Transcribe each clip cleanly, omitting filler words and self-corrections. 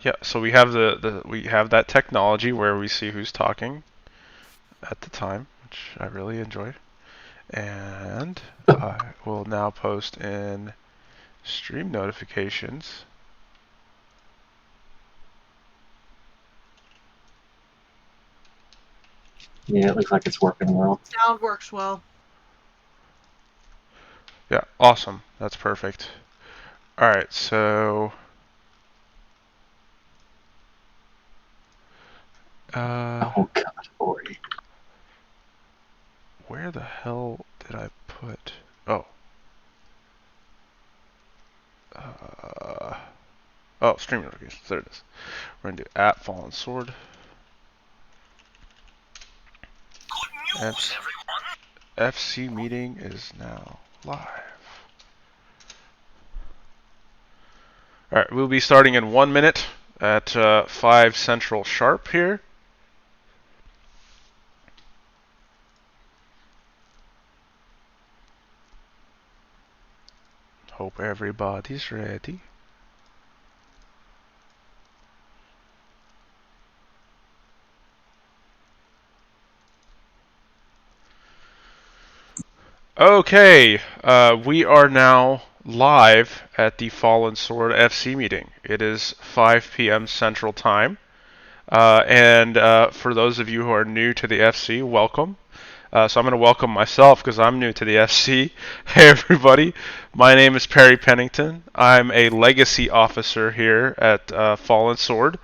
Yeah, so we have we have that technology where we see who's talking at the time, which I really enjoy. And I will now post in stream notifications. Yeah, it looks like it's working well. Sound works well. Yeah, awesome. That's perfect. All right, so Oh God, Ori. where the hell did I put? Oh, uh, oh, stream notifications. There it is. We're gonna do at Fallen Sword. Good news, everyone! FC meeting is now live. All right, we'll be starting in 1 minute at 5 Central sharp here. Hope everybody's ready. Okay, we are now live at the Fallen Sword FC meeting. It is 5 p.m. Central Time. And for those of you who are new to the FC, welcome. So I'm going to welcome myself because I'm new to the FC. Hey everybody, my name is Perry Pennington. I'm a legacy officer here at Fallen Sword.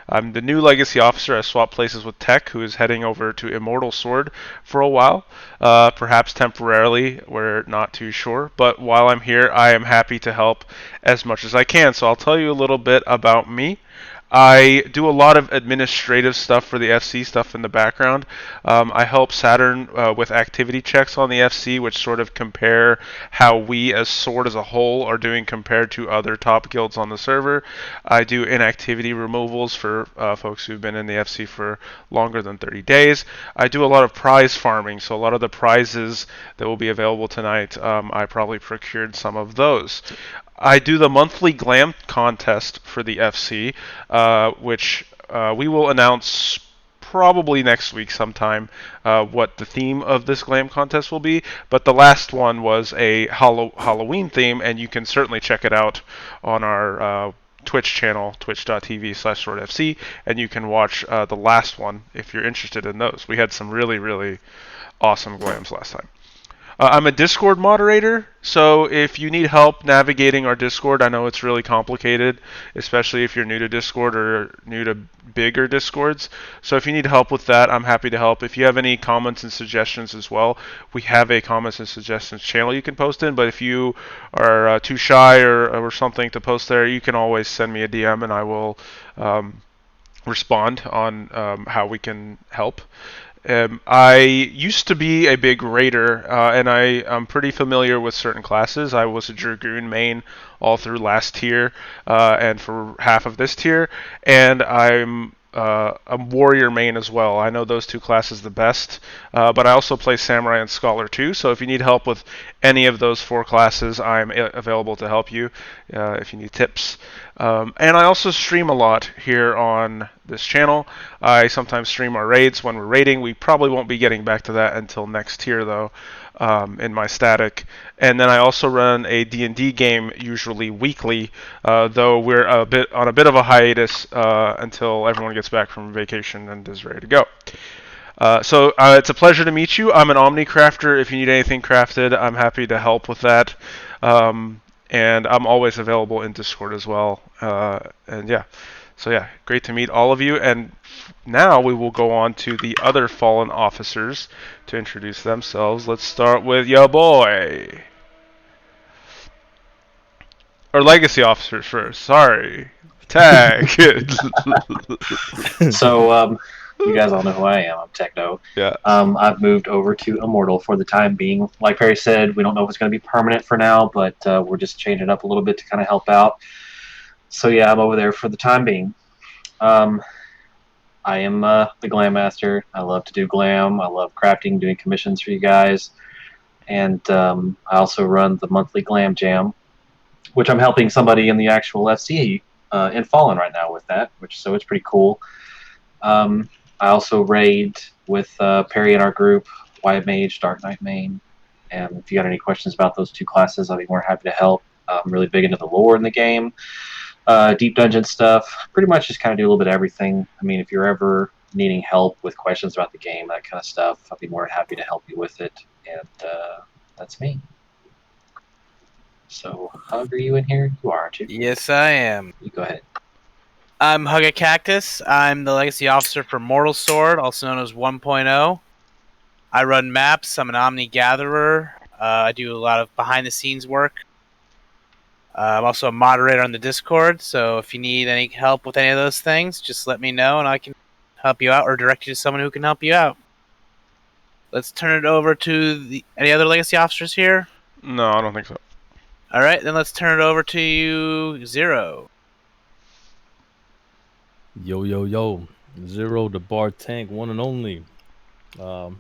I'm the new legacy officer. I swapped places with Tech, who is heading over to Immortal Sword for a while, perhaps temporarily. We're not too sure. But while I'm here, I am happy to help as much as I can. So I'll tell you a little bit about me. I do a lot of administrative stuff for the FC, stuff in the background. I help Saturn with activity checks on the FC, which sort of compare how we as Sword as a whole are doing compared to other top guilds on the server. I do inactivity removals for folks who've been in the FC for longer than 30 days. I do a lot of prize farming, so a lot of the prizes that will be available tonight, I probably procured some of those. I do the monthly Glam contest for the FC, which we will announce probably next week sometime what the theme of this Glam contest will be. But the last one was a Halloween theme, and you can certainly check it out on our Twitch channel, twitch.tv/swordfc, and you can watch the last one if you're interested in those. We had some really, really awesome Glams last time. I'm a Discord moderator, so if you need help navigating our Discord, I know it's really complicated, especially if you're new to Discord or new to bigger Discords. So if you need help with that, I'm happy to help. If you have any comments and suggestions as well, we have a comments and suggestions channel you can post in, but if you are too shy or something to post there, you can always send me a DM and I will respond on how we can help. I used to be a big raider, and I'm pretty familiar with certain classes. I was a Dragoon main all through last tier, and for half of this tier, and I'm a warrior main as well. I know those two classes the best, but I also play samurai and scholar too. So if you need help with any of those four classes, I'm available to help you if you need tips. And I also stream a lot here on this channel. I sometimes stream our raids when we're raiding. We probably won't be getting back to that until next tier though, in my static. And then I also run a D&D game usually weekly, though we're on a bit of a hiatus until everyone gets back from vacation and is ready to go. So it's a pleasure to meet you. I'm an Omni crafter. If you need anything crafted, I'm happy to help with that. And I'm always available in Discord as well. And yeah, so yeah, great to meet all of you. And now we will go on to the other fallen officers to introduce themselves. Let's start with your boy. Or legacy officers first. Sorry. Tag. So, you guys all know who I am. I'm Techno. Yeah. I've moved over to Immortal for the time being. Like Perry said, we don't know if it's going to be permanent for now, but we're just changing it up a little bit to kind of help out. So yeah, I'm over there for the time being. Um, I am the Glam Master. I love to do glam. I love crafting, doing commissions for you guys. And I also run the monthly Glam Jam, which I'm helping somebody in the actual FC in Fallen right now with that, so it's pretty cool. I also raid with Perry in our group, White Mage, Dark Knight main. And if you got any questions about those two classes, I'll be more happy to help. I'm really big into the lore in the game, deep dungeon stuff. Pretty much just kind of do a little bit of everything. I mean, if you're ever needing help with questions about the game, that kind of stuff, I'll be more happy to help you with it. And that's me. So, Hug, are you in here? You are, aren't you? Yes, I am. You go ahead. I'm Hugga Cactus. I'm the Legacy Officer for Mortal Sword, also known as 1.0. I run maps. I'm an Omni Gatherer. I do a lot of behind-the-scenes work. I'm also a moderator on the Discord, so if you need any help with any of those things, just let me know and I can help you out or direct you to someone who can help you out. Let's turn it over to any other Legacy Officers here? No, I don't think so. Alright, then let's turn it over to you, Zero. Yo, yo, yo. Zero, the bar tank, one and only. Fallen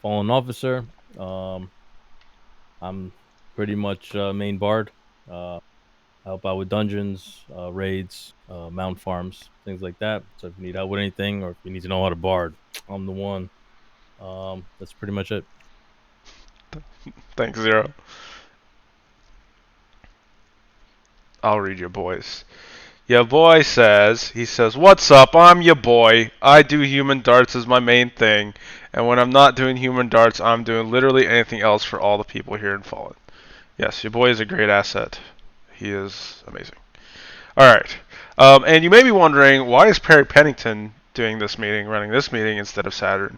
officer. I'm pretty much main bard. Help out with dungeons, raids, mount farms, things like that. So if you need help with anything or if you need to know how to bard, I'm the one. That's pretty much it. Thanks, Zero. I'll read your boys. Your boy says, "What's up? I'm your boy. I do human darts as my main thing. And when I'm not doing human darts, I'm doing literally anything else for all the people here in Fallen." Yes, your boy is a great asset. He is amazing. Alright. And you may be wondering, why is Perry Pennington running this meeting instead of Saturn?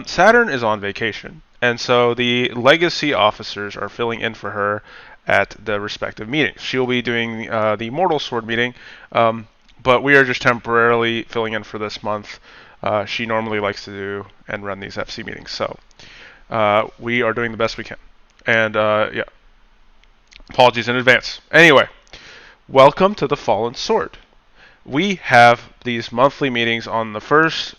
Saturn is on vacation. And so the legacy officers are filling in for her at the respective meetings. She'll be doing the Mortal Sword meeting, but we are just temporarily filling in for this month. She normally likes to do and run these FC meetings, so we are doing the best we can. And yeah, apologies in advance. Anyway, welcome to the Fallen Sword. We have these monthly meetings on the first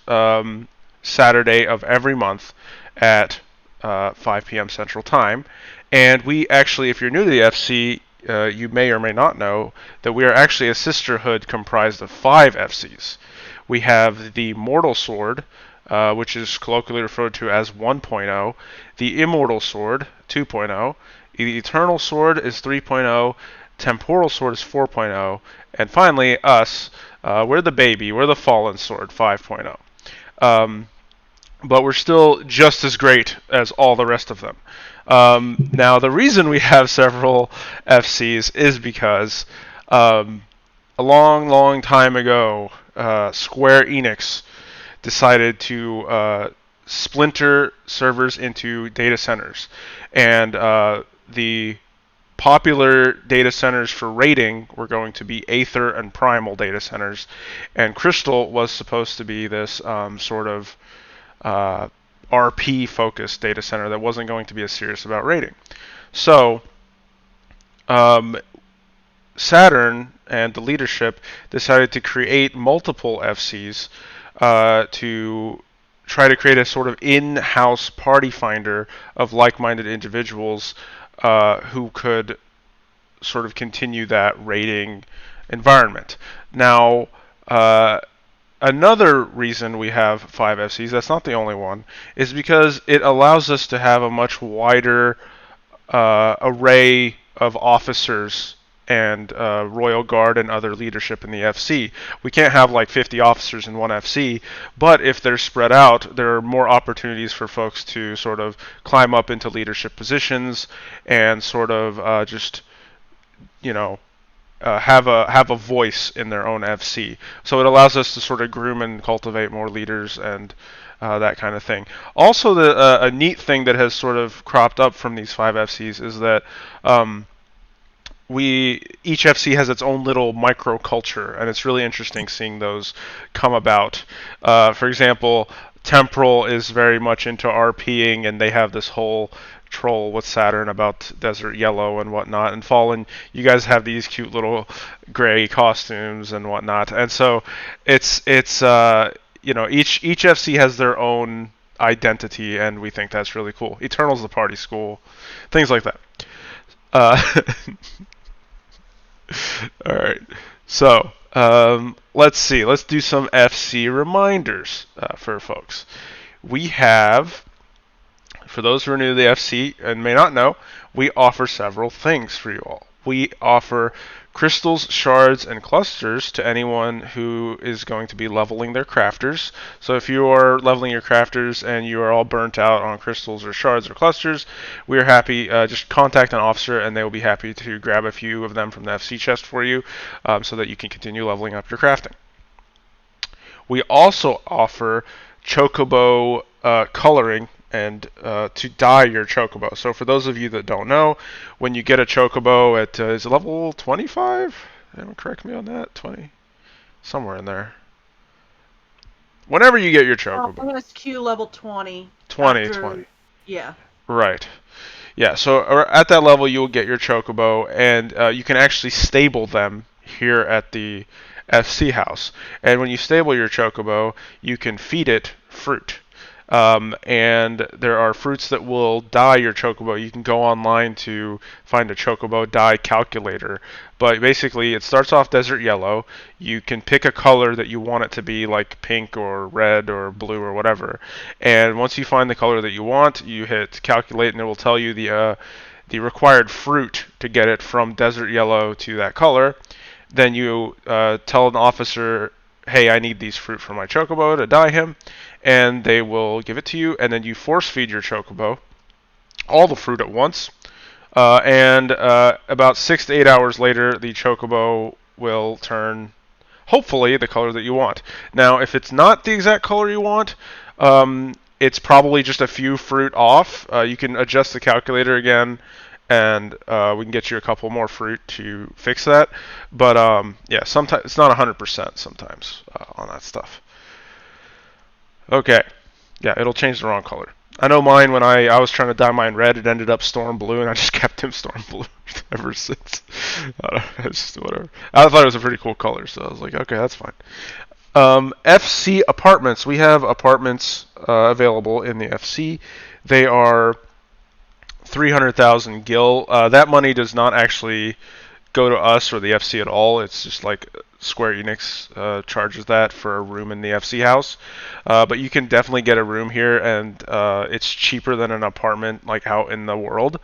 Saturday of every month at 5 p.m. Central Time. And we actually, if you're new to the FC, you may or may not know that we are actually a sisterhood comprised of 5 FCs. We have the Mortal Sword, which is colloquially referred to as 1.0, the Immortal Sword, 2.0, the Eternal Sword is 3.0, Temporal Sword is 4.0, and finally, us, we're the baby, we're the Fallen Sword, 5.0. But we're still just as great as all the rest of them. Now, the reason we have several FCs is because a long, long time ago, Square Enix decided to splinter servers into data centers. And the popular data centers for raiding were going to be Aether and Primal data centers. And Crystal was supposed to be this sort of RP-focused data center that wasn't going to be as serious about raiding. So, Saturn and the leadership decided to create multiple FCs to try to create a sort of in-house party finder of like-minded individuals who could sort of continue that raiding environment. Now, another reason we have 5 FCs, that's not the only one, is because it allows us to have a much wider array of officers and Royal Guard and other leadership in the FC. We can't have like 50 officers in one FC, but if they're spread out, there are more opportunities for folks to sort of climb up into leadership positions and sort of just, you know, have a voice in their own FC. So it allows us to sort of groom and cultivate more leaders and that kind of thing. Also, a neat thing that has sort of cropped up from these 5 FCs is that each FC has its own little microculture, and it's really interesting seeing those come about. For example, Temporal is very much into RPing, and they have this whole troll with Saturn about Desert Yellow and whatnot. And Fallen, you guys have these cute little gray costumes and whatnot. And so it's you know, each FC has their own identity, and we think that's really cool. Eternal's the party school, things like that. All right. So, let's see. Let's do some FC reminders for folks. We have, for those who are new to the FC and may not know, we offer several things for you all. We offer crystals, shards, and clusters to anyone who is going to be leveling their crafters. So if you are leveling your crafters and you are all burnt out on crystals or shards or clusters, we are happy. Just contact an officer and they will be happy to grab a few of them from the FC chest for you, so that you can continue leveling up your crafting. We also offer chocobo coloring and to dye your chocobo. So for those of you that don't know, when you get a chocobo at is it level 25? Correct me on that. 20, somewhere in there. Whenever you get your chocobo. OSQ level 20. 20, after- 20. Yeah. Right. Yeah, so at that level you will get your chocobo, and you can actually stable them here at the FC house. And when you stable your chocobo, you can feed it fruit. And there are fruits that will dye your chocobo. You can go online to find a chocobo dye calculator. But basically, it starts off desert yellow. You can pick a color that you want it to be, like pink or red or blue or whatever. And once you find the color that you want, you hit calculate, and it will tell you the required fruit to get it from desert yellow to that color. Then you tell an officer, hey, I need these fruit for my chocobo to dye him, and they will give it to you, and then you force feed your chocobo all the fruit at once, and about 6 to 8 hours later, the chocobo will turn, hopefully, the color that you want. Now, if it's not the exact color you want, it's probably just a few fruit off. You can adjust the calculator again, and we can get you a couple more fruit to fix that. But yeah, sometimes it's not 100% sometimes on that stuff. Okay, yeah, it'll change the wrong color. I know mine, when I was trying to dye mine red, it ended up storm blue, and I just kept him storm blue ever since. It's just whatever. I thought it was a pretty cool color, so I was like, okay, that's fine. FC apartments. We have apartments available in the FC. They are 300,000 gil. That money does not actually go to us or the FC at all. It's just like Square Enix charges that for a room in the FC house. But you can definitely get a room here, and it's cheaper than an apartment like out in the world.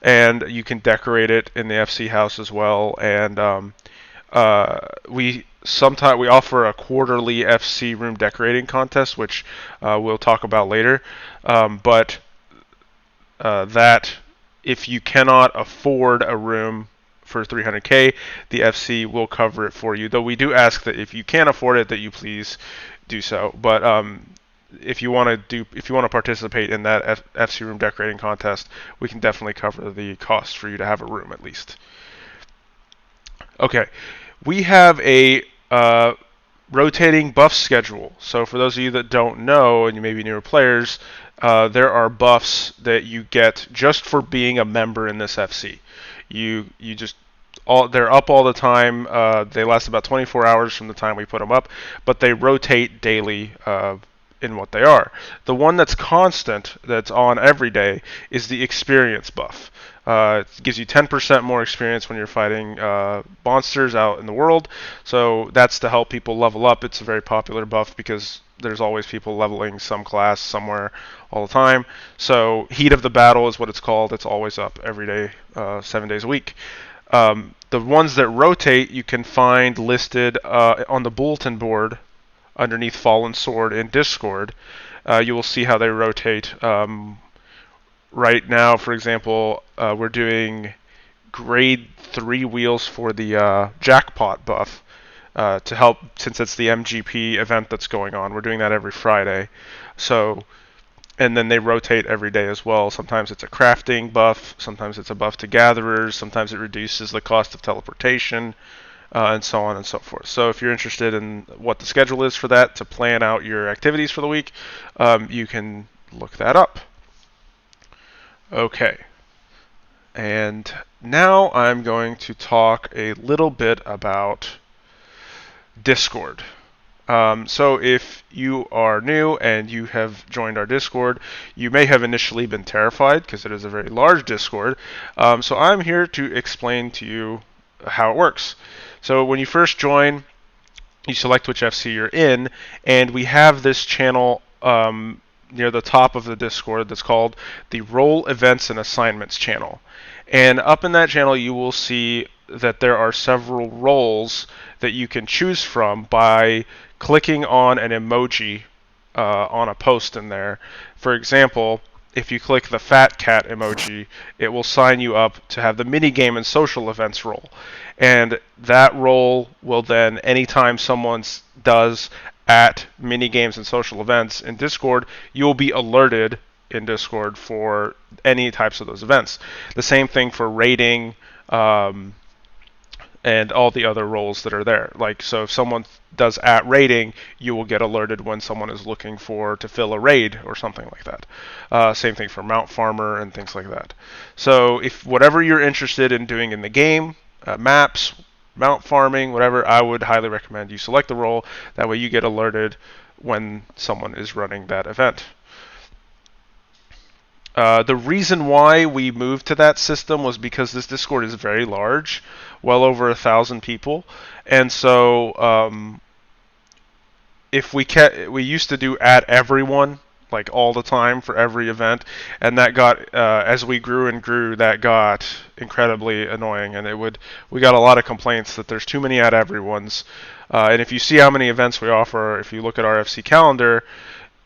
And you can decorate it in the FC house as well. And we offer a quarterly FC room decorating contest, which we'll talk about later. But that if you cannot afford a room for 300k, the FC will cover it for you. Though we do ask that if you can't afford it, that you please do so. But if you want to participate in that FC room decorating contest, we can definitely cover the cost for you to have a room at least. Okay, we have a rotating buff schedule. So for those of you that don't know, and you may be newer players, there are buffs that you get just for being a member in this FC. They're up all the time. They last about 24 hours from the time we put them up, but they rotate daily in what they are. The one that's constant, that's on every day, is the experience buff. It gives you 10% more experience when you're fighting monsters out in the world. So that's to help people level up. It's a very popular buff because there's always people leveling some class somewhere all the time. So Heat of the Battle is what it's called. It's always up every day, 7 days a week. The ones that rotate you can find listed on the bulletin board underneath Fallen Sword in Discord. You will see how they rotate. Right now, for example, we're doing grade 3 wheels for the jackpot buff to help, since it's the MGP event that's going on. We're doing that every Friday. So, and then they rotate every day as well. Sometimes it's a crafting buff, sometimes it's a buff to gatherers, sometimes it reduces the cost of teleportation, and so on and so forth. So if you're interested in what the schedule is for that, to plan out your activities for the week, you can look that up. Okay, and now I'm going to talk a little bit about Discord. So if you are new and you have joined our Discord, you may have initially been terrified because it is a very large Discord. So I'm here to explain to you how it works. So when you first join, you select which FC you're in, and we have this channel near the top of the Discord that's called the Role Events and Assignments channel. And up in that channel, you will see that there are several roles that you can choose from by clicking on an emoji on a post in there. For example, if you click the fat cat emoji, it will sign you up to have the minigame and social events role. And that role will then, anytime someone does at minigames and social events in Discord, you'll be alerted in Discord for any types of those events. The same thing for raiding, and all the other roles that are there. Like, so if someone does at raiding, you will get alerted when someone is looking to fill a raid or something like that. Same thing for Mount Farmer and things like that. So if whatever you're interested in doing in the game, maps, mount farming, whatever, I would highly recommend you select the role. That way you get alerted when someone is running that event. The reason why we moved to that system was because this Discord is very large, well over 1,000 people, and so if we used to do at everyone like all the time for every event, and that got as we grew and grew, that got incredibly annoying, and we got a lot of complaints that there's too many at everyone's, and if you see how many events we offer, if you look at our FC calendar,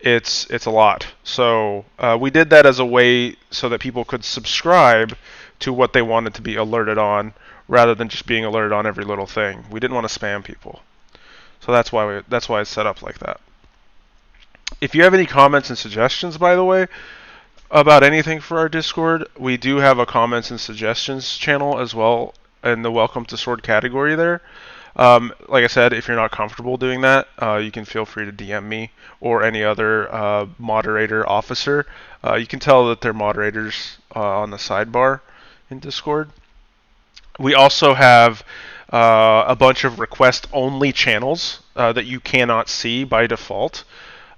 it's a lot. So we did that as a way so that people could subscribe to what they wanted to be alerted on, rather than just being alerted on every little thing. We didn't want to spam people, so that's why it's set up like that. If you have any comments and suggestions, by the way, about anything for our Discord, we do have a comments and suggestions channel as well in the Welcome to Sword category there. Like I said, if you're not comfortable doing that, you can feel free to DM me or any other moderator officer. You can tell that they're moderators on the sidebar in Discord. We also have a bunch of request-only channels that you cannot see by default.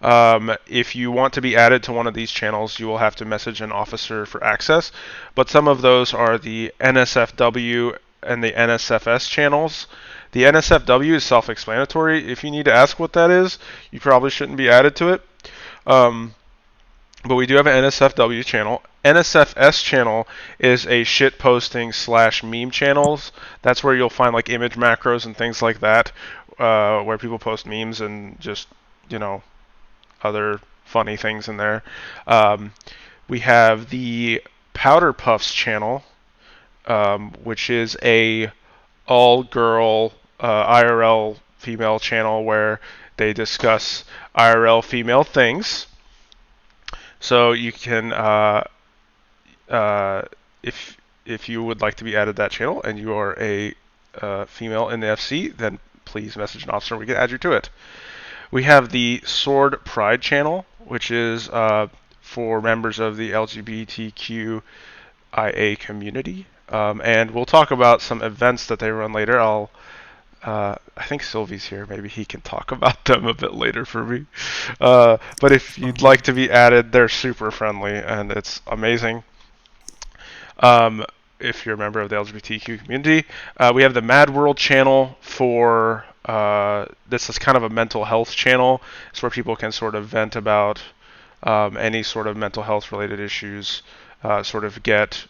If you want to be added to one of these channels, you will have to message an officer for access. But some of those are the NSFW and the NSFS channels. The NSFW is self-explanatory. If you need to ask what that is, you probably shouldn't be added to it. But we do have an NSFW channel. NSFS channel is a shit posting / meme channels. That's where you'll find like image macros and things like that, where people post memes and just, other funny things in there. We have the Powder Puffs channel, which is a all-girl IRL female channel where they discuss IRL female things. So you can, if you would like to be added to that channel and you are a female in the FC, then please message an officer and we can add you to it. We have the Sword Pride channel, which is for members of the LGBTQIA community. And we'll talk about some events that they run later. I think Sylvie's here. Maybe he can talk about them a bit later for me. But if you'd like to be added, they're super friendly and it's amazing. If you're a member of the LGBTQ community, we have the Mad World channel for this is kind of a mental health channel. It's where people can sort of vent about any sort of mental health related issues, sort of get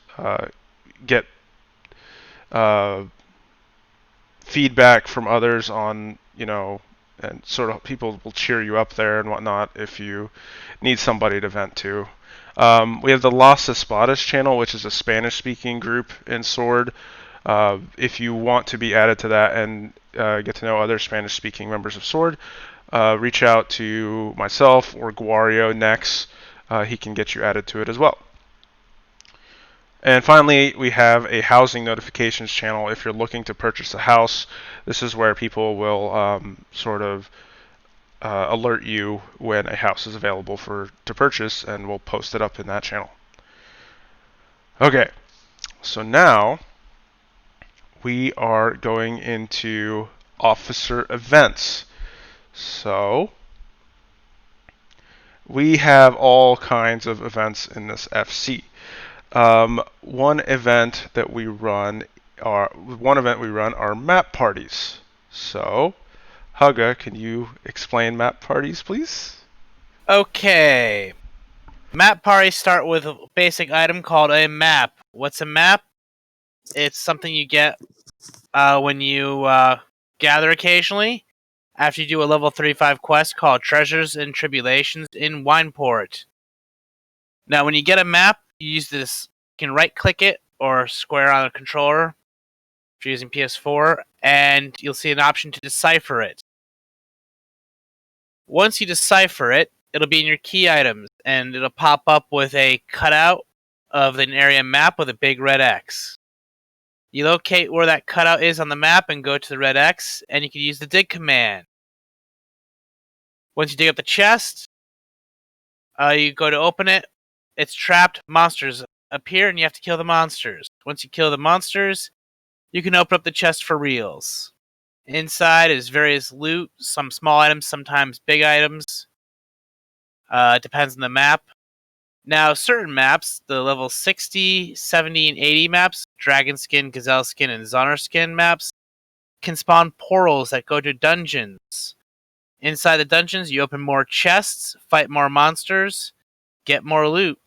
feedback from others on, and sort of people will cheer you up there and whatnot if you need somebody to vent to. We have the Las Espadas channel, which is a Spanish-speaking group in Sword. If you want to be added to that and get to know other Spanish-speaking members of Sword, reach out to myself or Guario Nex. He can get you added to it as well. And finally, we have a housing notifications channel. If you're looking to purchase a house, this is where people will sort of alert you when a house is available to purchase, and we'll post it up in that channel. Okay, so now we are going into officer events. So we have all kinds of events in this FC. One event that we run one event we run are map parties. So, Hugga, can you explain map parties, please? Okay. Map parties start with a basic item called a map. What's a map? It's something you get when you gather occasionally after you do a level 35 quest called Treasures and Tribulations in Wineport. Now, when you get a map, you use this. You can right-click it or square on a controller if you're using PS4, and you'll see an option to decipher it. Once you decipher it, it'll be in your key items, and it'll pop up with a cutout of an area map with a big red X. You locate where that cutout is on the map and go to the red X, and you can use the dig command. Once you dig up the chest, you go to open it. It's trapped. Monsters appear, and you have to kill the monsters. Once you kill the monsters, you can open up the chest for reals. Inside is various loot, some small items, sometimes big items. It depends on the map. Now, certain maps, the level 60, 70, and 80 maps, Dragon Skin, Gazelle Skin, and Zonner Skin maps, can spawn portals that go to dungeons. Inside the dungeons, you open more chests, fight more monsters, get more loot.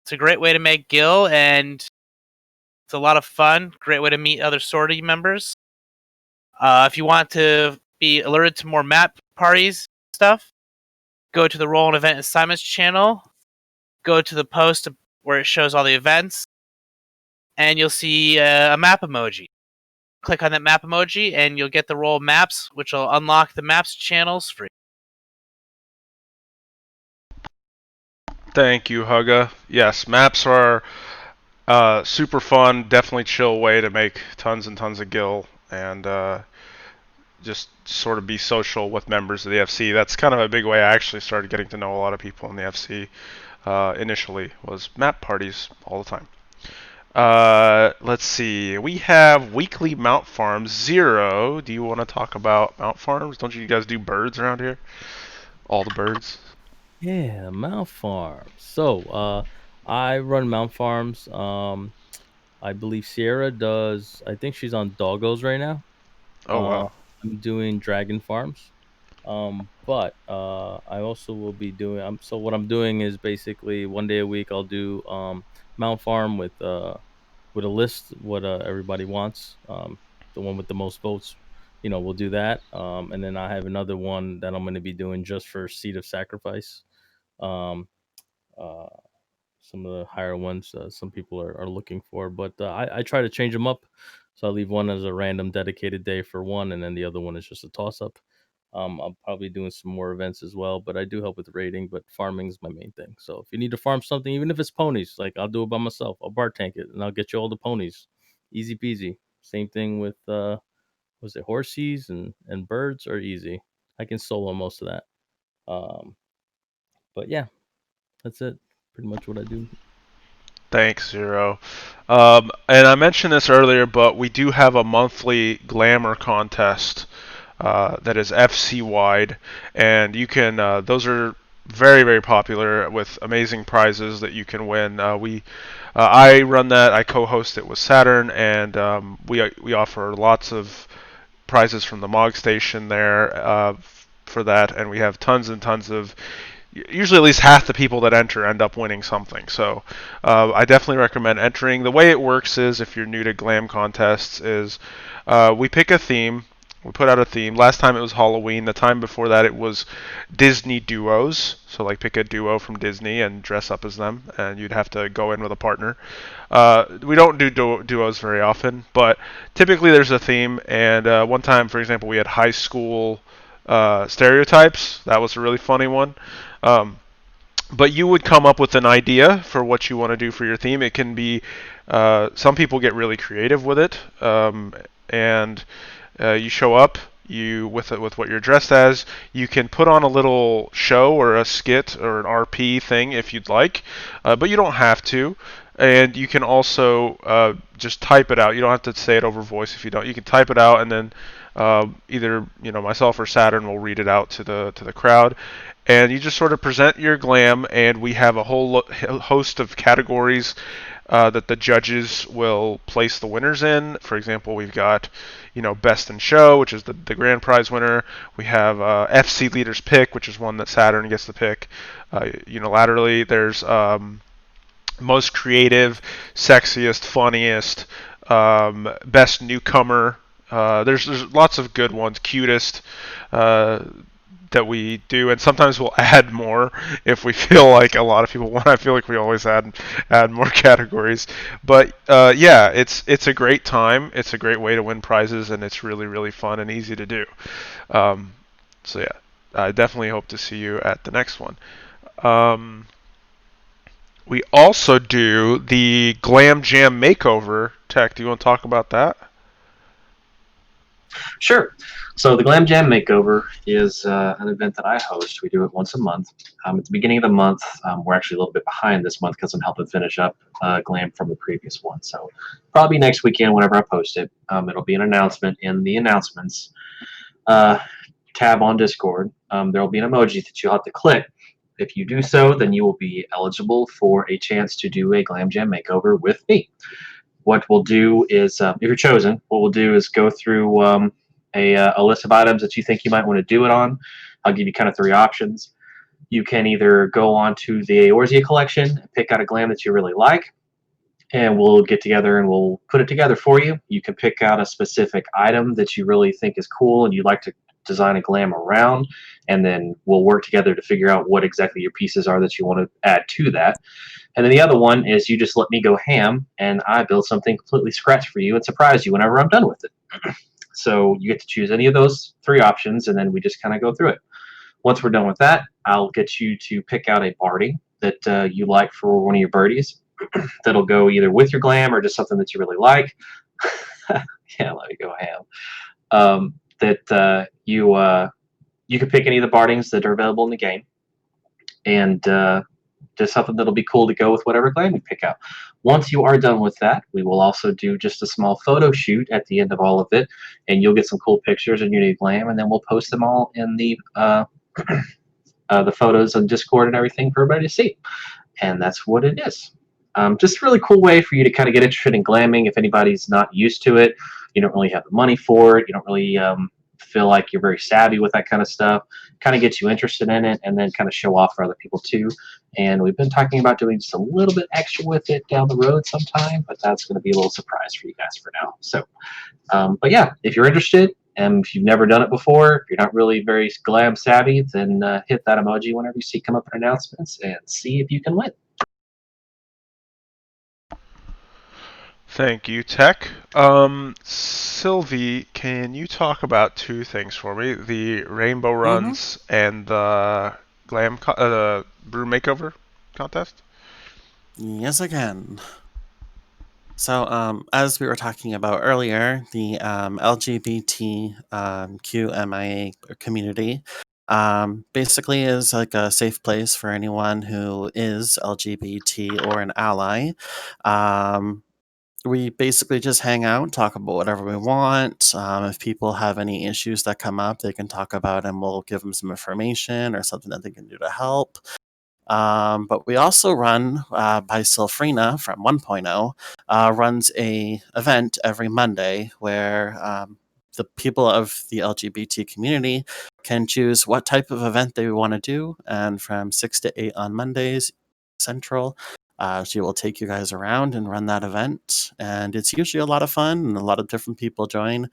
It's a great way to make gil, and it's a lot of fun. Great way to meet other sortie members. If you want to be alerted to more map parties stuff, go to the Roll and Event Assignments channel, go to the post where it shows all the events, and you'll see a map emoji. Click on that map emoji, and you'll get the Roll Maps, which will unlock the Maps channels free. Thank you, Hugga. Yes, maps are super fun, definitely chill way to make tons and tons of gil and just sort of be social with members of the FC. That's kind of a big way I actually started getting to know a lot of people in the FC initially, was map parties all the time. Let's see. We have weekly mount farms. Zero, do you want to talk about mount farms? Don't you guys do birds around here? All the birds? Yeah, Mount Farms. So, I run Mount Farms. I believe Sierra does. I think she's on Doggos right now. Oh, wow. I'm doing Dragon Farms. But I also will be doing. So what I'm doing is basically one day a week I'll do Mount Farm with a list what everybody wants. The one with the most votes, we'll do that. And then I have another one that I'm going to be doing just for Seed of Sacrifice. Um, uh, some of the higher ones some people are looking for, but I try to change them up. So I leave one as a random dedicated day for one, and then the other one is just a toss up. I'm probably doing some more events as well, but I do help with raiding, but farming is my main thing. So if you need to farm something, even if it's ponies, like I'll do it by myself. I'll bar tank it and I'll get you all the ponies. Easy peasy. Same thing with was it horses and birds are easy. I can solo most of that. But yeah, that's it. Pretty much what I do. Thanks, Zero. And I mentioned this earlier, but we do have a monthly glamour contest that is FC wide, and you can. Those are very, very popular with amazing prizes that you can win. I run that. I co-host it with Saturn, and we offer lots of prizes from the Mog Station there for that, and we have tons and tons of. Usually, at least half the people that enter end up winning something. So, I definitely recommend entering. The way it works is, if you're new to Glam contests, is we pick a theme. We put out a theme. Last time it was Halloween. The time before that it was Disney duos. So like pick a duo from Disney and dress up as them, and you'd have to go in with a partner. We don't do duos very often, but typically there's a theme. And one time, for example, we had high school stereotypes. That was a really funny one. But you would come up with an idea for what you want to do for your theme. It can be some people get really creative with it, and you show up with what you're dressed as. You can put on a little show or a skit or an RP thing if you'd like, but you don't have to. And you can also just type it out. You don't have to say it over voice if you don't. You can type it out, and then either myself or Saturn will read it out to the crowd. And you just sort of present your glam, and we have a whole host of categories that the judges will place the winners in. For example, we've got, Best in Show, which is the grand prize winner. We have FC Leaders Pick, which is one that Saturn gets to pick unilaterally. There's most creative, sexiest, funniest, best newcomer. There's lots of good ones. Cutest. That we do, and sometimes we'll add more if we feel like a lot of people want. I feel like we always add more categories, but yeah, it's a great time. It's a great way to win prizes, and it's really really fun and easy to do. So yeah, I definitely hope to see you at the next one. We also do the Glam Jam Makeover. Tech, do you want to talk about that? Sure. So the Glam Jam Makeover is an event that I host. We do it once a month. At the beginning of the month, we're actually a little bit behind this month because I'm helping finish up Glam from the previous one. So probably next weekend, whenever I post it, it'll be an announcement in the announcements tab on Discord. There will be an emoji that you'll have to click. If you do so, then you will be eligible for a chance to do a Glam Jam Makeover with me. What we'll do is, if you're chosen, what we'll do is go through a list of items that you think you might want to do it on. I'll give you kind of 3 options. You can either go on to the Eorzea collection, pick out a glam that you really like, and we'll get together and we'll put it together for you. You can pick out a specific item that you really think is cool and you'd like to design a glam around, and then we'll work together to figure out what exactly your pieces are that you want to add to that. And then the other one is you just let me go ham and I build something completely scratch for you and surprise you whenever I'm done with it. So you get to choose any of those 3 options, and then we just kind of go through it. Once we're done with that, I'll get you to pick out a barding that you like for one of your birdies. That'll go either with your glam or just something that you really like. Yeah, let me go ham. You can pick any of the bardings that are available in the game, and just something that'll be cool to go with whatever glam you pick out. Once you are done with that, we will also do just a small photo shoot at the end of all of it, and you'll get some cool pictures in your new glam, and then we'll post them all in the photos on Discord and everything for everybody to see. And that's what it is. Just a really cool way for you to kind of get interested in glamming. If anybody's not used to it, you don't really have the money for it, you don't really feel like you're very savvy with that kind of stuff, kind of gets you interested in it, and then kind of show off for other people too. And we've been talking about doing just a little bit extra with it down the road sometime, but that's going to be a little surprise for you guys for now. So, but yeah, if you're interested, and if you've never done it before, if you're not really very glam savvy, then hit that emoji whenever you see come up in announcements and see if you can win. Thank you, Tech. Sylvie, can you talk about 2 things for me? The rainbow runs and the the brew makeover contest? Yes, I can. So, as we were talking about earlier, the LGBT QMIA community basically is like a safe place for anyone who is LGBT or an ally. We basically just hang out, talk about whatever we want. If people have any issues that come up, they can talk about, and we'll give them some information or something that they can do to help. But we also run by Sylphrina from 1.0 runs a event every Monday where the people of the LGBT community can choose what type of event they want to do, and from 6 to 8 on Mondays Central, she will take you guys around and run that event, and it's usually a lot of fun and a lot of different people join.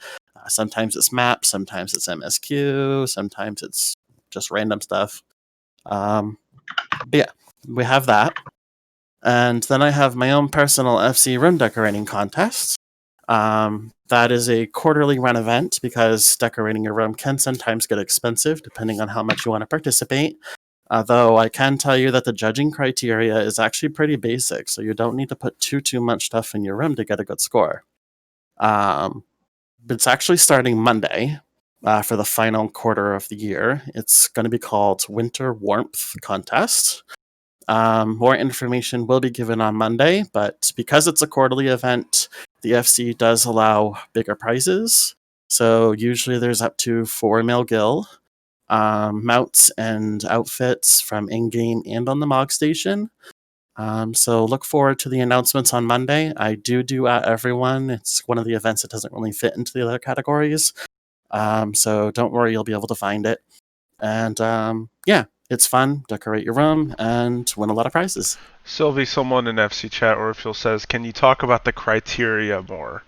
Sometimes it's maps, sometimes it's MSQ, sometimes it's just random stuff. But yeah, we have that. And then I have my own personal FC room decorating contest. That is a quarterly run event because decorating your room can sometimes get expensive depending on how much you want to participate. Though I can tell you that the judging criteria is actually pretty basic, so you don't need to put too much stuff in your room to get a good score. It's actually starting Monday for the final quarter of the year. It's going to be called Winter Warmth Contest. More information will be given on Monday, but because it's a quarterly event, the FC does allow bigger prizes. So usually there's up to 4 mil gil, mounts and outfits from in-game and on the Mog Station. So look forward to the announcements on Monday. I do at everyone. It's one of the events that doesn't really fit into the other categories. So don't worry, you'll be able to find it. And yeah, it's fun. Decorate your room and win a lot of prizes. Sylvie, someone in FC chat or Orpheal says, can you talk about the criteria more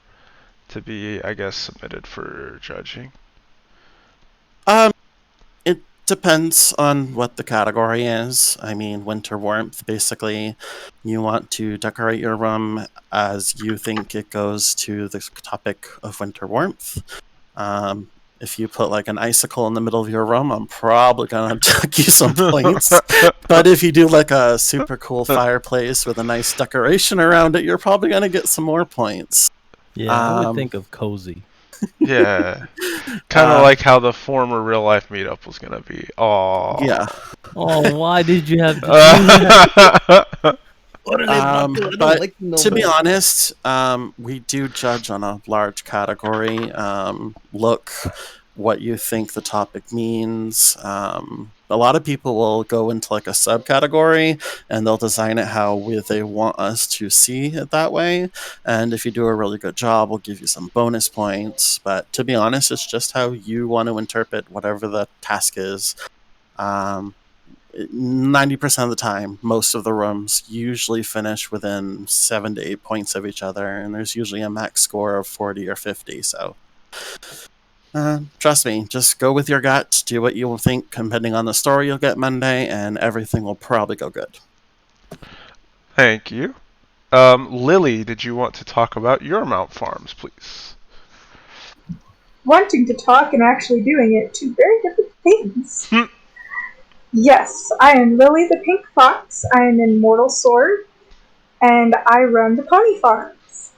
to be, I guess, submitted for judging? It depends on what the category is. I mean, winter warmth, basically, you want to decorate your room as you think it goes to the topic of winter warmth. If you put like an icicle in the middle of your room, I'm probably gonna tuck you some points. But if you do like a super cool fireplace with a nice decoration around it, you're probably gonna get some more points. Yeah, I would think of cozy. Yeah. Kind of like how the former real life meetup was going to be. Aww. Yeah. Oh, why did you have to do that? What are they about to do? I don't But like to know to be about it. honest, we do judge on a large category. Look what you think the topic means. A lot of people will go into like a subcategory and they'll design it how they want us to see it that way. And if you do a really good job, we'll give you some bonus points. But to be honest, it's just how you want to interpret whatever the task is. 90% of the time, most of the rooms usually finish within 7 to 8 points of each other, and there's usually a max score of 40 or 50. So, trust me, just go with your gut, do what you will think, depending on the story you'll get Monday, and everything will probably go good. Thank you. Lily, did you want to talk about your Mount Farms, please? Wanting to talk and actually doing it, two very different things. Yes, I am Lily the Pink Fox. I am in Mortal Sword, and I run the pony farms.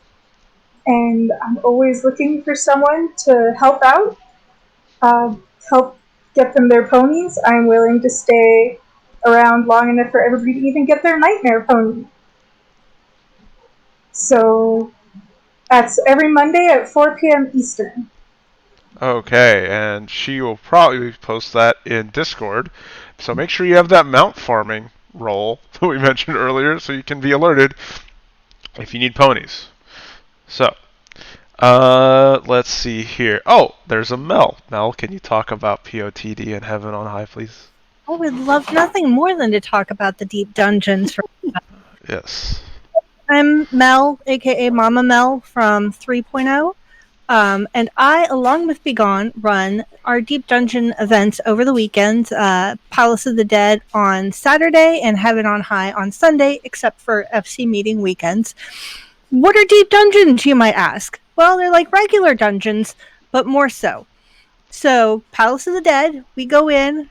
And I'm always looking for someone to help out, help get them their ponies. I'm willing to stay around long enough for everybody to even get their nightmare pony. So that's every Monday at 4 p.m. Eastern. Okay, and she will probably post that in Discord. So make sure you have that mount farming role that we mentioned earlier so you can be alerted if you need ponies. So, let's see here. Oh, there's a Mel. Mel, can you talk about POTD and Heaven on High, please? I would love nothing more than to talk about the deep dungeons. Yes. I'm Mel, aka Mama Mel from 3.0. And I, along with Begone, run our Deep Dungeon events over the weekends, Palace of the Dead on Saturday and Heaven on High on Sunday, except for FC meeting weekends. What are Deep Dungeons, you might ask? Well, they're like regular dungeons, but more so. So, Palace of the Dead, we go in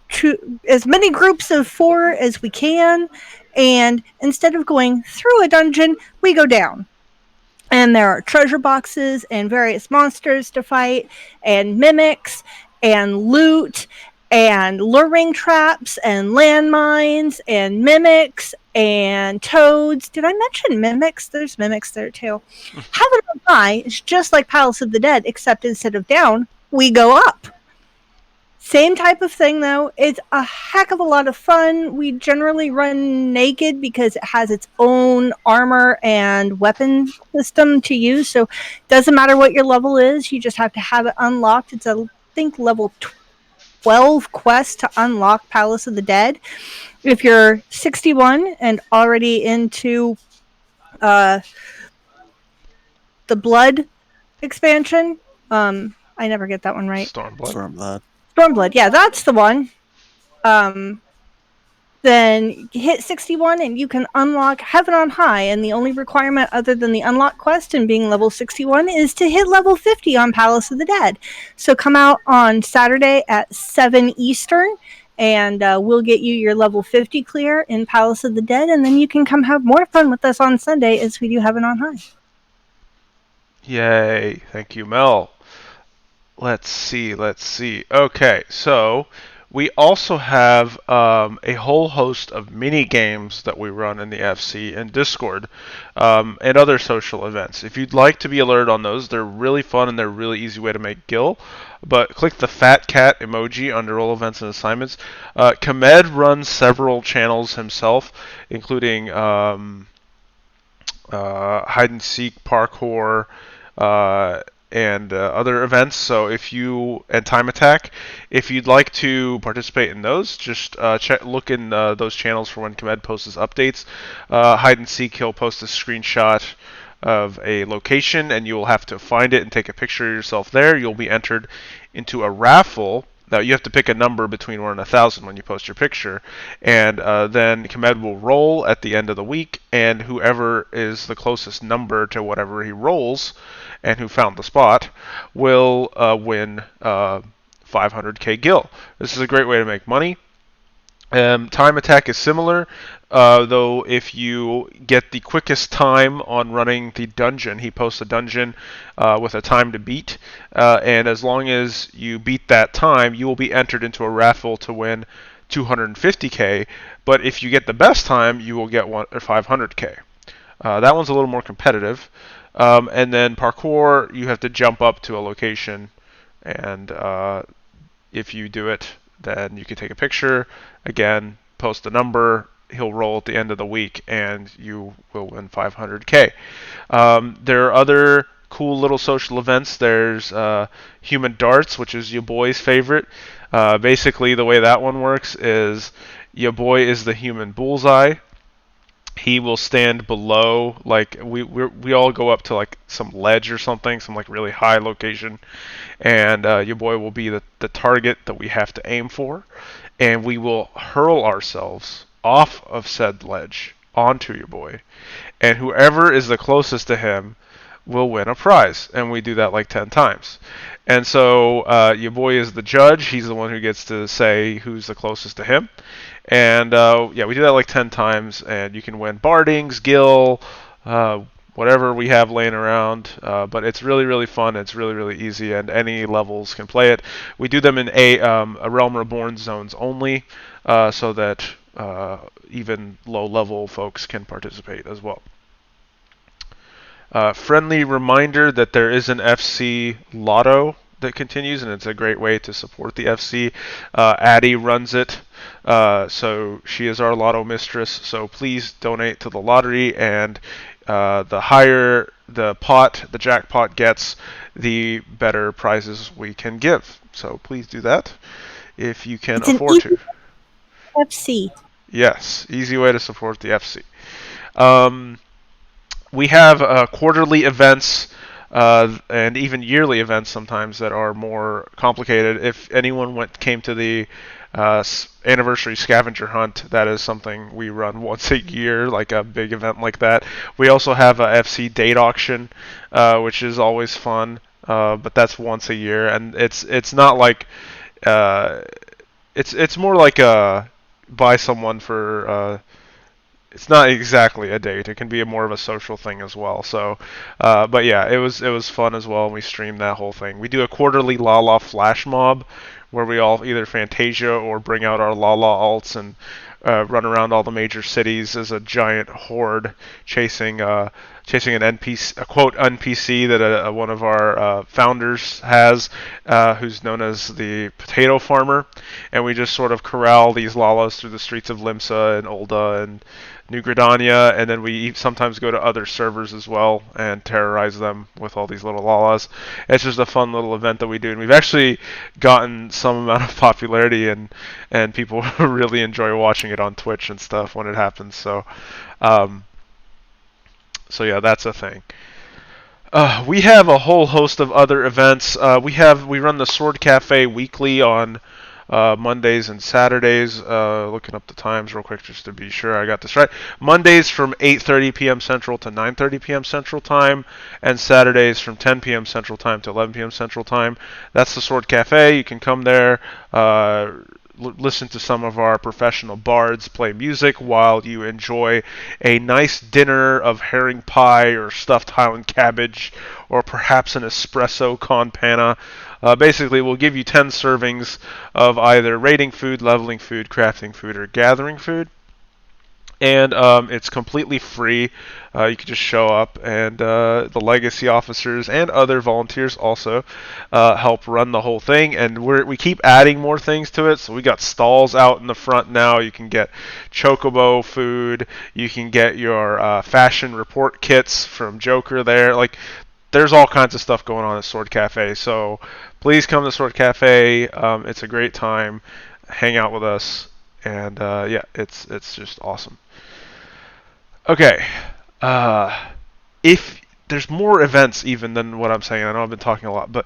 to as many groups of 4 as we can, and instead of going through a dungeon, we go down. And there are treasure boxes and various monsters to fight, and mimics, and loot, and luring traps, and landmines, and mimics, and toads. Did I mention mimics? There's mimics there too. Heaven on High is just like Palace of the Dead, except instead of down, we go up. Same type of thing, though. It's a heck of a lot of fun. We generally run naked because it has its own armor and weapon system to use. So it doesn't matter what your level is. You just have to have it unlocked. It's I think level 12 quest to unlock Palace of the Dead. If you're 61 and already into the Blood expansion, I never get that one right. Stormblood. Stormblood, yeah, that's the one. Then hit 61 and you can unlock Heaven on High, and the only requirement other than the unlock quest and being level 61 is to hit level 50 on Palace of the Dead. So come out on Saturday at 7 Eastern, and we'll get you your level 50 clear in Palace of the Dead, and then you can come have more fun with us on Sunday as we do Heaven on High. Yay. Thank you, Mel. Let's see. Okay, so We also have a whole host of mini games that we run in the FC and Discord and other social events. If you'd like to be alerted on those, they're really fun and they're a really easy way to make gil. But click the fat cat emoji under all events and assignments. Kamed runs several channels himself, including hide and seek, parkour, and other events. So and time attack, if you'd like to participate in those, just look in those channels for when Kamed posts his updates. Hide and seek, he'll post a screenshot of a location, and you will have to find it and take a picture of yourself there. You'll be entered into a raffle. Now you have to pick a number between 1 and 1,000 when you post your picture, and then Kamed will roll at the end of the week, and whoever is the closest number to whatever he rolls, and who found the spot, will win 500k gil. This is a great way to make money. Time attack is similar, though if you get the quickest time on running the dungeon, he posts a dungeon with a time to beat, and as long as you beat that time, you will be entered into a raffle to win 250k, but if you get the best time, you will get 500k. That one's a little more competitive. And then parkour, you have to jump up to a location, and if you do it, then you can take a picture, again, post a number, he'll roll at the end of the week, and you will win 500k. There are other cool little social events. There's Human Darts, which is your boy's favorite. Basically, the way that one works is your boy is the human bullseye. He will stand below, like we all go up to like some ledge or something, some like really high location, and your boy will be the target that we have to aim for, and we will hurl ourselves off of said ledge onto your boy, and whoever is the closest to him will win a prize, and we do that like 10 times. And so your boy is the judge. He's the one who gets to say who's the closest to him. And yeah, we do that like 10 times, and you can win bardings, gil, whatever we have laying around. But it's really, really fun. It's really, really easy, and any levels can play it. We do them in a Realm Reborn zones only, so that even low-level folks can participate as well. Friendly reminder that there is an FC Lotto that continues, and it's a great way to support the FC. Addie runs it, so she is our Lotto mistress. So please donate to the lottery, and the higher the jackpot gets, the better prizes we can give. So please do that if you can afford to. FC. Yes, easy way to support the FC. We have quarterly events and even yearly events sometimes that are more complicated. If anyone came to the anniversary scavenger hunt, that is something we run once a year, like a big event like that. We also have a FC date auction, which is always fun, but that's once a year, and it's not like it's more like buy someone for. It's not exactly a date. It can be more of a social thing as well. So, but yeah, it was fun as well, and we streamed that whole thing. We do a quarterly Lala flash mob, where we all either Fantasia or bring out our Lala alts and run around all the major cities as a giant horde, chasing an NPC, a quote NPC that one of our founders has, who's known as the Potato Farmer, and we just sort of corral these Lalas through the streets of Limsa and Ul'dah and New Gridania, and then we sometimes go to other servers as well and terrorize them with all these little Lalas. It's just a fun little event that we do, and we've actually gotten some amount of popularity, and people really enjoy watching it on Twitch and stuff when it happens. So, so yeah, that's a thing. We have a whole host of other events. We run the Sword Cafe weekly on Mondays and Saturdays. Looking up the times real quick just to be sure I got this right. Mondays from 8:30 p.m. Central to 9:30 p.m. Central Time, and Saturdays from 10 p.m. Central Time to 11 p.m. Central Time. That's the Sword Cafe. You can come there, listen to some of our professional bards play music while you enjoy a nice dinner of herring pie or stuffed Highland cabbage or perhaps an espresso con panna. Basically, we'll give you 10 servings of either raiding food, leveling food, crafting food, or gathering food. And it's completely free. You can just show up, and the legacy officers and other volunteers also help run the whole thing. And we keep adding more things to it. So we got stalls out in the front now. You can get chocobo food. You can get your fashion report kits from Joker there. Like, there's all kinds of stuff going on at Sword Cafe. So please come to Sword Cafe. It's a great time. Hang out with us. And yeah, it's just awesome. Okay, if there's more events even than what I'm saying, I know I've been talking a lot, but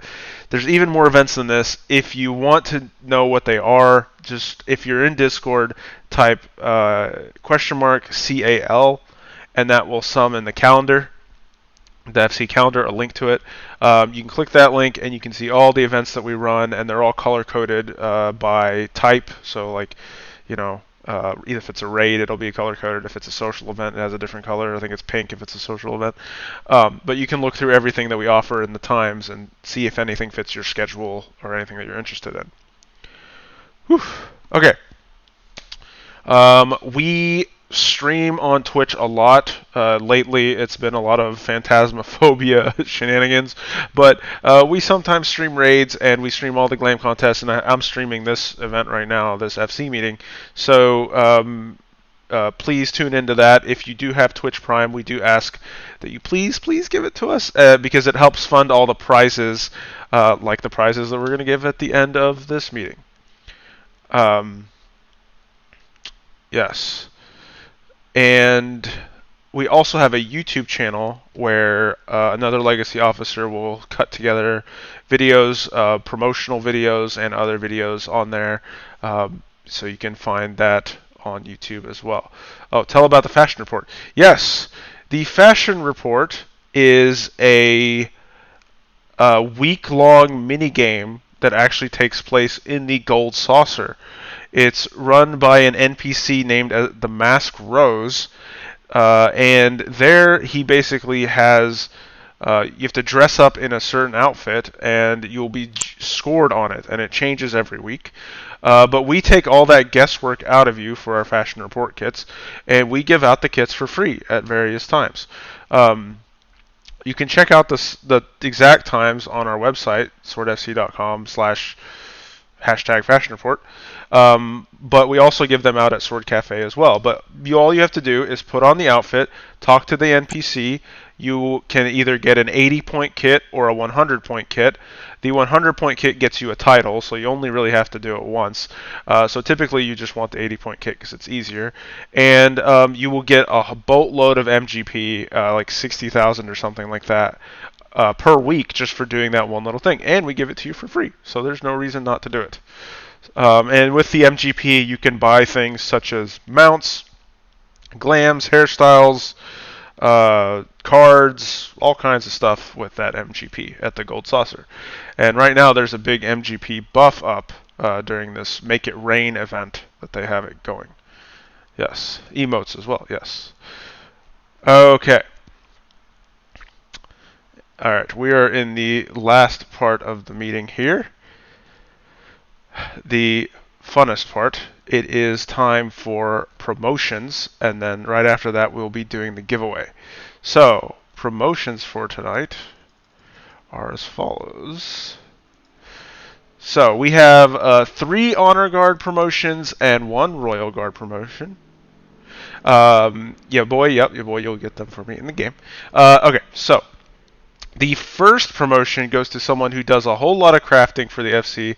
there's even more events than this. If you want to know what they are, just if you're in Discord, type $CAL, and that will summon the calendar, the FC calendar, a link to it. You can click that link and you can see all the events that we run, and they're all color coded by type. So like, you know, either if it's a raid, it'll be color coded. If it's a social event, it has a different color. I think it's pink if it's a social event. But you can look through everything that we offer in the times and see if anything fits your schedule or anything that you're interested in. Whew. Okay. We stream on Twitch a lot. Lately, it's been a lot of Phantasmaphobia shenanigans, but we sometimes stream raids, and we stream all the Glam contests, and I'm streaming this event right now, this FC meeting. So please tune into that. If you do have Twitch Prime, we do ask that you please give it to us, because it helps fund all the prizes, like the prizes that we're going to give at the end of this meeting. Yes. And we also have a YouTube channel where another legacy officer will cut together videos, promotional videos, and other videos on there. So you can find that on YouTube as well. Oh, tell about the Fashion Report. Yes, the Fashion Report is a week-long mini-game that actually takes place in the Gold Saucer. It's run by an NPC named the Mask Rose, and there he basically has, you have to dress up in a certain outfit, and you'll be scored on it, and it changes every week. But we take all that guesswork out of you for our Fashion Report kits, and we give out the kits for free at various times. You can check out the exact times on our website, swordfc.com/#FashionReport. But we also give them out at Sword Cafe as well. But all you have to do is put on the outfit, talk to the NPC. You can either get an 80-point kit or a 100-point kit. The 100-point kit gets you a title, so you only really have to do it once. So typically you just want the 80-point kit because it's easier. And you will get a boatload of MGP, like 60,000 or something like that, per week just for doing that one little thing. And we give it to you for free, so there's no reason not to do it. And with the MGP, you can buy things such as mounts, glams, hairstyles, cards, all kinds of stuff with that MGP at the Gold Saucer. And right now there's a big MGP buff up during this Make It Rain event that they have it going. Yes. Emotes as well, yes. Okay. Alright, we are in the last part of the meeting here. The funnest part. It is time for promotions, and then right after that we'll be doing the giveaway. So, promotions for tonight are as follows. So, we have 3 Honor Guard promotions and 1 Royal Guard promotion. Yeah, boy, you'll get them for me in the game. Okay, so the first promotion goes to someone who does a whole lot of crafting for the FC.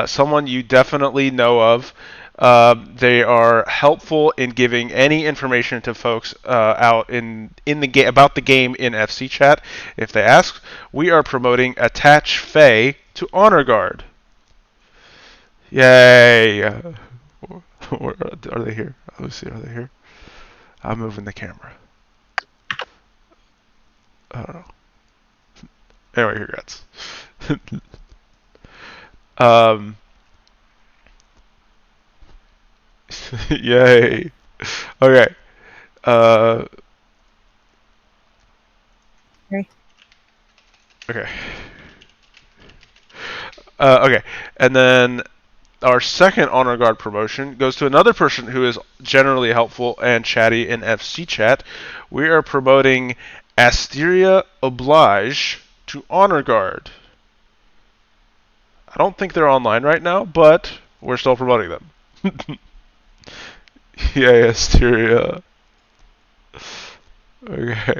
Someone you definitely know of. They are helpful in giving any information to folks out in the game about the game in FC chat. If they ask, we are promoting Attach Faye to Honor Guard. Yay! Are they here? Lucy, are they here? I'm moving the camera. I don't know. Anyway, congrats. Yay. Okay. Okay. Okay. Okay. And then our second honor guard promotion goes to another person who is generally helpful and chatty in FC chat. We are promoting Asteria Oblige to honor guard. I don't think they're online right now, but we're still promoting them. Yay, Asteria. Okay.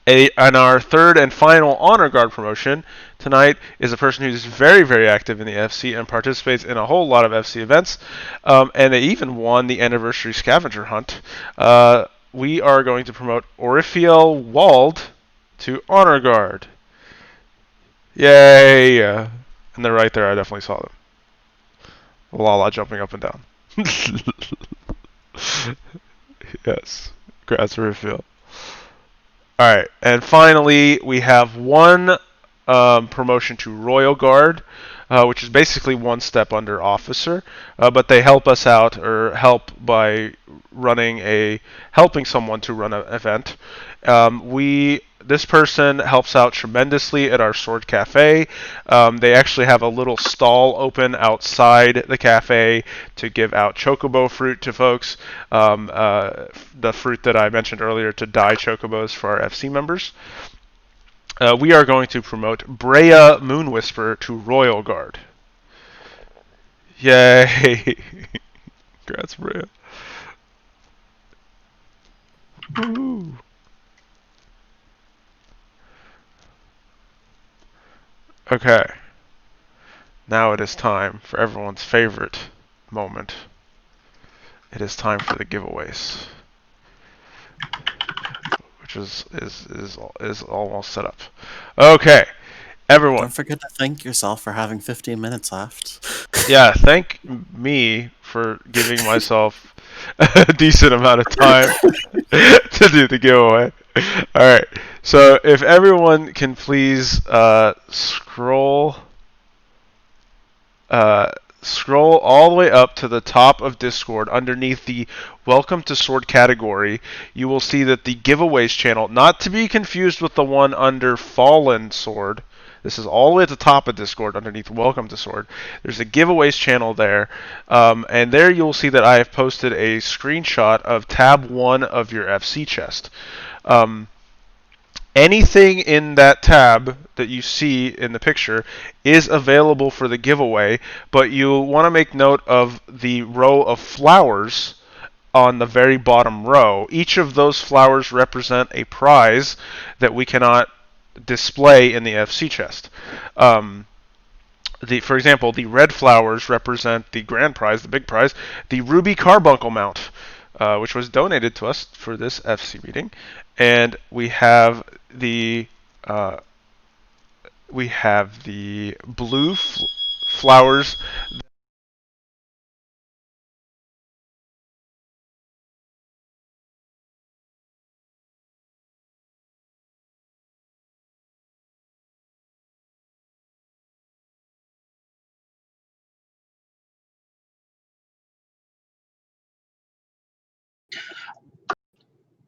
And our third and final honor guard promotion tonight is a person who's very, very active in the FC and participates in a whole lot of FC events. And they even won the anniversary scavenger hunt. We are going to promote Orifiel Wald to honor guard. Yay! And they're right there. I definitely saw them. Lala jumping up and down. Yes. Congrats, Orifiel. Alright, and finally, we have one promotion to Royal Guard, which is basically one step under Officer, but they help us out, or help by helping someone to run an event. This person helps out tremendously at our Sword Cafe. They actually have a little stall open outside the cafe to give out chocobo fruit to folks. The fruit that I mentioned earlier to dye chocobos for our FC members. We are going to promote Brea Moonwhisper to Royal Guard. Yay! Congrats, Brea. Woo. Okay. Now it is time for everyone's favorite moment. It is time for the giveaways, which is almost set up. Okay, everyone. Don't forget to thank yourself for having 15 minutes left. Yeah, thank me for giving myself a decent amount of time to do the giveaway. Alright, so if everyone can please scroll all the way up to the top of Discord underneath the Welcome to Sword category. You will see that the giveaways channel, not to be confused with the one under Fallen Sword. This is all the way at the top of Discord underneath Welcome to Sword. There's a giveaways channel there. And there you'll see that I have posted a screenshot of tab 1 of your FC chest. Anything in that tab that you see in the picture is available for the giveaway, but you want to make note of the row of flowers on the very bottom row. Each of those flowers represent a prize that we cannot display in the FC chest. For example, the red flowers represent the grand prize, the big prize, the Ruby Carbuncle mount, which was donated to us for this FC meeting. And we have the blue flowers.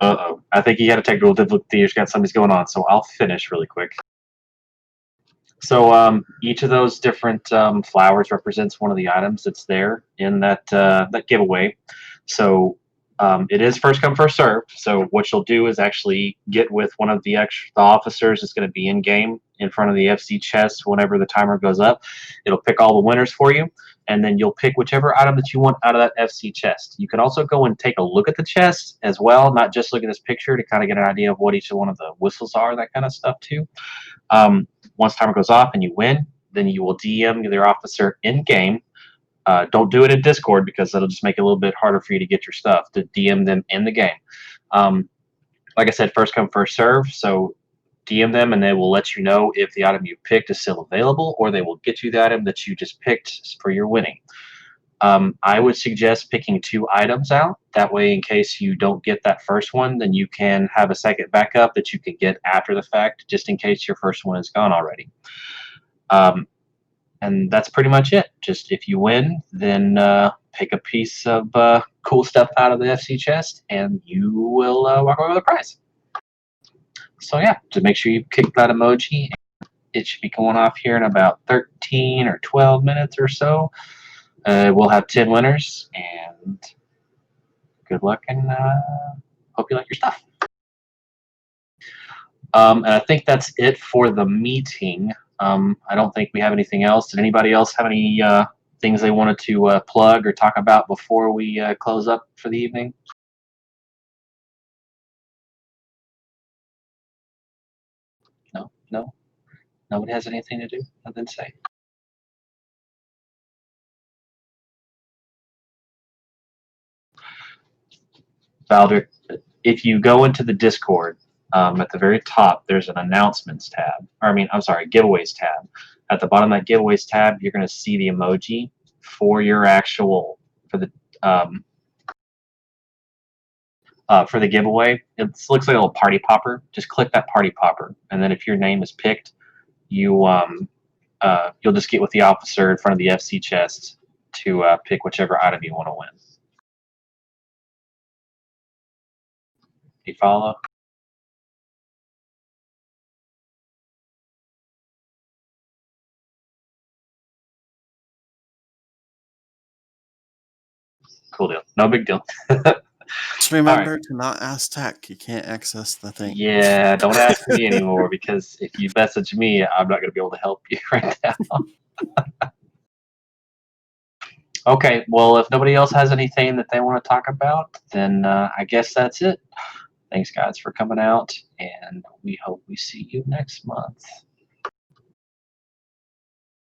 Uh-oh. I think you got a technical difficulty. You've got something's going on, so I'll finish really quick. So each of those different flowers represents one of the items that's there in that giveaway. So it is first come, first serve. So what you'll do is actually get with one of the officers that's going to be in game in front of the FC chest whenever the timer goes up. It'll pick all the winners for you, and then you'll pick whichever item that you want out of that FC chest. You can also go and take a look at the chest as well, not just look at this picture, to kind of get an idea of what each one of the whistles are, that kind of stuff too. Once timer goes off and you win, then you will DM their officer in game. Don't do it in Discord because that'll just make it a little bit harder for you to get your stuff, to DM them in the game. Like I said, first come, first serve. So DM them and they will let you know if the item you picked is still available, or they will get you the item that you just picked for your winning. I would suggest picking 2 items out. That way, in case you don't get that first one, then you can have a second backup that you can get after the fact, just in case your first one is gone already. And that's pretty much it. Just if you win, then pick a piece of cool stuff out of the FC chest, and you will walk away with a prize. So yeah, just make sure you kick that emoji. It should be going off here in about 13 or 12 minutes or so. We'll have 10 winners, and good luck, and hope you like your stuff. And I think that's it for the meeting. I don't think we have anything else. Did anybody else have any things they wanted to plug or talk about before we close up for the evening? No? Nobody has anything to do? Nothing to say? Baldric, if you go into the Discord, at the very top, there's an announcements tab. Giveaways tab. At the bottom of that giveaways tab, you're going to see the emoji for your actual, for the giveaway. It looks like a little party popper. Just click that party popper, and then if your name is picked, you'll just get with the officer in front of the FC chest to pick whichever item you want to win. You follow? Cool deal. No big deal. Just remember to not ask tech. You can't access the thing. Yeah, don't ask me anymore, because if you message me, I'm not going to be able to help you right now. Okay, well, if nobody else has anything that they want to talk about, then I guess that's it. Thanks, guys, for coming out, and we hope we see you next month.